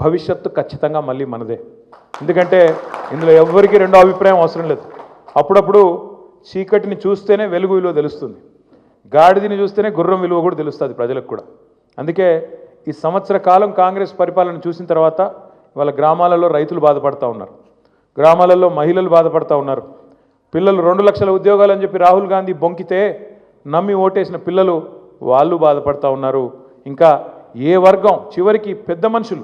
భవిష్యత్తు ఖచ్చితంగా మళ్ళీ మనదే. ఎందుకంటే ఇందులో ఎవ్వరికీ రెండో అభిప్రాయం అవసరం లేదు. అప్పుడప్పుడు చీకటిని చూస్తేనే వెలుగు విలువ తెలుస్తుంది, గాడిదని చూస్తేనే గుర్రం విలువ కూడా తెలుస్తుంది ప్రజలకు కూడా. అందుకే ఈ సంవత్సర కాలం కాంగ్రెస్ పరిపాలన చూసిన తర్వాత వాళ్ళ గ్రామాలలో రైతులు బాధపడుతూ ఉన్నారు, గ్రామాలలో మహిళలు బాధపడుతూ ఉన్నారు. పిల్లలు 2 లక్షల ఉద్యోగాలు అని చెప్పి రాహుల్ గాంధీ బొంకితే నమ్మి ఓటేసిన పిల్లలు వాళ్ళు బాధపడుతూ ఉన్నారు. ఇంకా ఏ వర్గం చివరికి పెద్ద మనుషులు,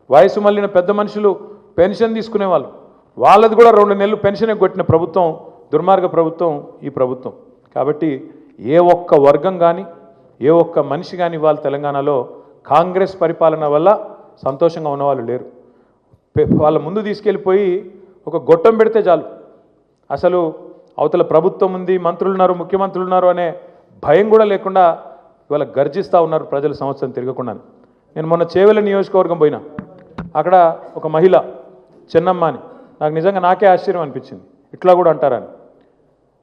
వయసు మళ్ళిన పెద్ద మనుషులు పెన్షన్ తీసుకునేవాళ్ళు, వాళ్ళది కూడా 2 నెలలు పెన్షన్ కొట్టిన ప్రభుత్వం దుర్మార్గ ప్రభుత్వం ఈ ప్రభుత్వం. కాబట్టి ఏ ఒక్క వర్గం కానీ ఏ ఒక్క మనిషి కానీ వాళ్ళ తెలంగాణలో కాంగ్రెస్ పరిపాలన వల్ల సంతోషంగా ఉన్నవాళ్ళు లేరు. వాళ్ళ ముందు తీసుకెళ్ళిపోయి ఒక గొట్టం పెడితే చాలు, అసలు అవతల ప్రభుత్వం ఉంది, మంత్రులు ఉన్నారు, ముఖ్యమంత్రులు ఉన్నారు అనే భయం కూడా లేకుండా ఇవాళ గర్జిస్తూ ఉన్నారు ప్రజలు సంవత్సరం తిరగకుండా. నేను మొన్న చేవెళ్ళ నియోజకవర్గం పోయినా, అక్కడ ఒక మహిళ చెన్నమ్మ అని, నాకు నిజంగా నాకే ఆశ్చర్యం అనిపించింది, ఇట్లా కూడా అంటారని.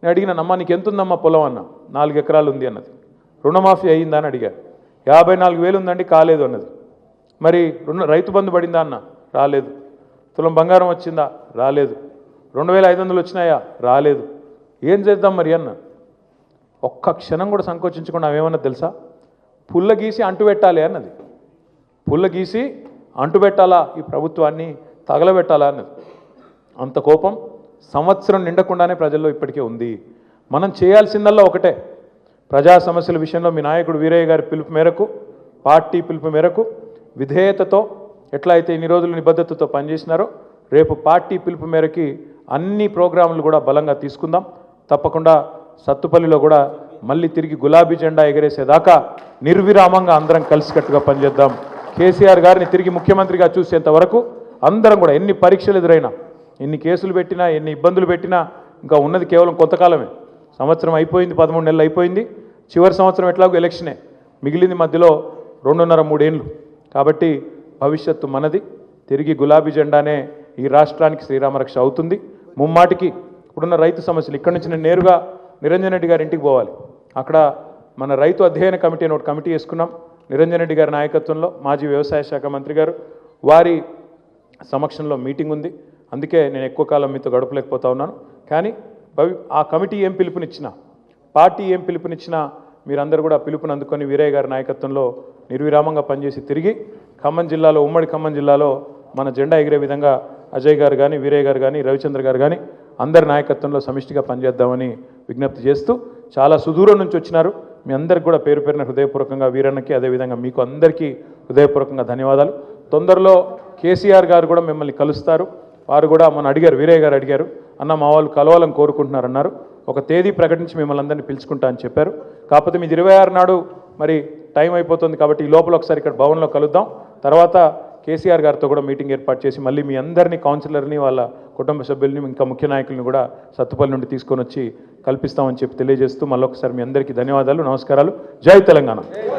నేను అడిగిన, అమ్మ నీకు ఎంత ఉందమ్మా పొలం అన్న, 4 ఎకరాలు ఉంది అన్నది. రుణమాఫీ అయ్యిందా అని అడిగా, 54,000 ఉందండి కాలేదు అన్నది. మరి రైతు బంధు పడిందా అన్న, రాలేదు. తులం బంగారం వచ్చిందా, రాలేదు. 2,500 వచ్చినాయా, రాలేదు. ఏం చేద్దాం మరి అన్న. ఒక్క క్షణం కూడా సంకోచించకుండా ఆమెమన్నా తెలుసా, పుల్ల గీసి అంటుపెట్టాలి అన్నది. పుల్ల గీసి అంటుపెట్టాలా, ఈ ప్రభుత్వాన్ని తగలబెట్టాలా అన్నది. అంత కోపం సంవత్సరం నిండకుండానే ప్రజల్లో ఇప్పటికే ఉంది. మనం చేయాల్సిందల్లా ఒకటే, ప్రజా సమస్యల విషయంలో మీ నాయకుడు వీరయ్య గారి పిలుపు మేరకు, పార్టీ పిలుపు మేరకు విధేయతతో ఎట్లా అయితే ఇన్ని రోజులు నిబద్ధతతో పనిచేసినారో, రేపు పార్టీ పిలుపు మేరకి అన్ని ప్రోగ్రాంలు కూడా బలంగా తీసుకుందాం. తప్పకుండా సత్తుపల్లిలో కూడా మళ్ళీ తిరిగి గులాబీ జెండా ఎగరేసేదాకా నిర్విరామంగా అందరం కలిసికట్టుగా పనిచేద్దాం. కేసీఆర్ గారిని తిరిగి ముఖ్యమంత్రిగా చూసేంత వరకు అందరం కూడా ఎన్ని పరీక్షలు ఎదురైనా, ఎన్ని కేసులు పెట్టినా, ఎన్ని ఇబ్బందులు పెట్టినా ఇంకా ఉన్నది కేవలం కొంతకాలమే. సంవత్సరం అయిపోయింది, 13 నెలలు అయిపోయింది. చివరి సంవత్సరం ఎట్లాగో ఎలక్షనే మిగిలింది, మధ్యలో 2.5-3 ఏళ్ళు. కాబట్టి భవిష్యత్తు మనది. తిరిగి గులాబీ జెండానే ఈ రాష్ట్రానికి శ్రీరామరక్ష అవుతుంది. ముమ్మాటికి ఇప్పుడున్న రైతు సమస్యలు, ఇక్కడి నుంచి నేను నేరుగా నిరంజన్ రెడ్డి గారి ఇంటికి పోవాలి. అక్కడ మన రైతు అధ్యయన కమిటీ అని ఒక కమిటీ వేసుకున్నాం, నిరంజన్ రెడ్డి గారి నాయకత్వంలో, మాజీ వ్యవసాయ శాఖ మంత్రి గారు, వారి సమక్షంలో మీటింగ్ ఉంది. అందుకే నేను ఎక్కువ కాలం మీతో గడపలేకపోతా ఉన్నాను. కానీ ఆ కమిటీ ఏం పిలుపునిచ్చినా, పార్టీ ఏం పిలుపునిచ్చినా మీరందరూ కూడా పిలుపుని అందుకొని వీరయ్య గారి నాయకత్వంలో నిర్విరామంగా పనిచేసి తిరిగి ఖమ్మం జిల్లాలో, ఉమ్మడి ఖమ్మం జిల్లాలో మన జెండా ఎగిరే విధంగా అజయ్ గారు కానీ, వీరయ్య గారు కానీ, రవిచంద్ర గారు కానీ అందరి నాయకత్వంలో సమిష్టిగా పనిచేద్దామని విజ్ఞప్తి చేస్తూ, చాలా సుదూరం నుంచి వచ్చినారు. మీ అందరికి కూడా పేరు పేరున హృదయపూర్వకంగా వీరన్నకి, అదేవిధంగా మీకు అందరికీ హృదయపూర్వకంగా ధన్యవాదాలు. తొందరలో కేసీఆర్ గారు కూడా మిమ్మల్ని కలుస్తారు. వారు కూడా మన అడిగారు, వీరయ్య గారు అడిగారు, అన్న మా వాళ్ళు కలవాలని కోరుకుంటున్నారన్నారు. ఒక తేదీ ప్రకటించి మిమ్మల్ని అందరినీ పిలుచుకుంటా అని చెప్పారు. కాకపోతే మీది 26 నాడు మరి టైం అయిపోతుంది కాబట్టి ఈ లోపల ఒకసారి ఇక్కడ భవన్లో కలుద్దాం. తర్వాత కేసీఆర్ గారితో కూడా మీటింగ్ ఏర్పాటు చేసి మళ్ళీ మీ అందరినీ, కౌన్సిలర్ని, వాళ్ళ కుటుంబ సభ్యుల్ని, ఇంకా ముఖ్య నాయకులను కూడా సత్తుపల్లి నుండి తీసుకొని వచ్చి కల్పిస్తామని చెప్పి తెలియజేస్తూ మళ్ళొకసారి మీ అందరికీ ధన్యవాదాలు, నమస్కారాలు. జై తెలంగాణ.